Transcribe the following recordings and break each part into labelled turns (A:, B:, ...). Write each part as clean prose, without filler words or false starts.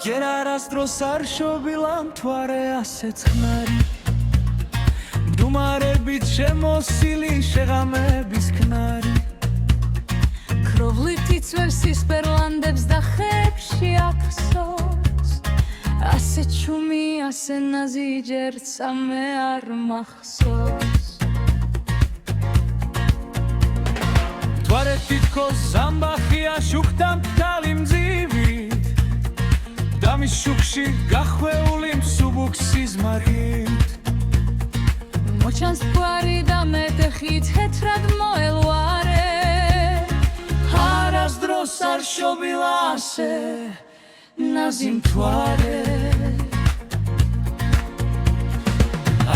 A: ჯერ არასდროს არ შობილა მთვარე ასე ცხნარი მდუმარებით შემოსილი შეღამების ქნარი
B: ქროვლით იწვევს ისპერლანდებს და ხეებში აქსოს ასე ჩუმი ასე ნაზი ჯერ წამე არ მახსოვს
A: მთვარე თითქოს ზამბახია შუქთა მტალი მძივით და მის შუქში გახვეული მსუბუქ სიზმარით
B: მოჩანს მთვარი და მეტეხი თეთრად მოელვარე
A: არასდროს არ შობილა ასე ნაზი მთვარე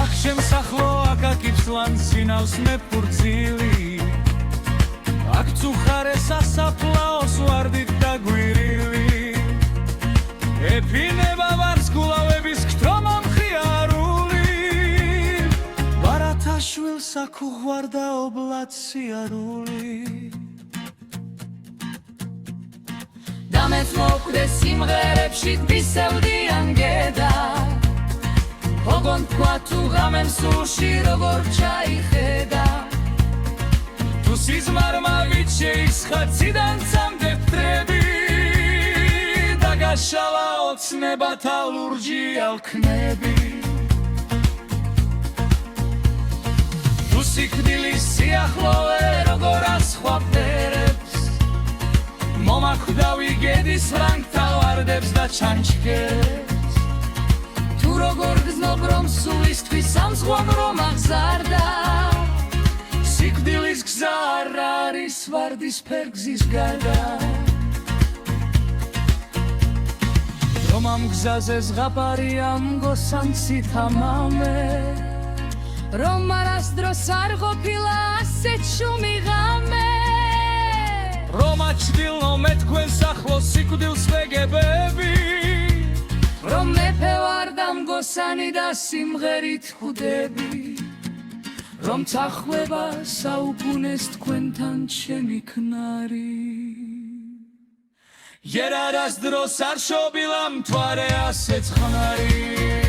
A: აქ შემსახლო აქ აკიფს ლანცინავს მეფურძილი აქ წუხარე სასაფლაოს ვარდით დაგვირილი ეფინება ვარსკვლავების გრომა მხიარული ბარათაშვილს აქ უღვარდა ობლად სიარული
B: დამეც მოკვდე სიმღერებში თვისევდიან გედა ოღონ თქვა თუ ღამემ სულში როგორ ჩაიხედა
A: თუ სიზმარმავით შეისხა ციდან წამდე ფრები და გაშალა ოცნებათა ლურჯი ალქნები თუ სიკვდილის სიახლოვე როგორ ასხვაფერებს მომაკვდავი გედის რანგთა ვარდებს და ჩანჩქერებს
B: თუ როგორ გზნობ რომ სულისთვის სამზღვამ რომ აღზარდა
A: სიკვდილის გზა არ არის ვარდისფერ გზის გარდა რომ ამ გზაზე ზღაპარია მგოსანცით ამამე
B: რომ არასდროს არ ყოფილა ასე ჩუმი ღამე
A: რომ აჩდილნო მე თქვენს ახლოს სიკვდილს ვეგებები
B: რომ მეფე ვარ და მგოსანი და სიმღერით ხვდები
A: რომ წახვება საუკუნეს თქვენთან ჩემი ქნარი ჯერ არასდროს არ შობილა მთვარე ასე ცხნარი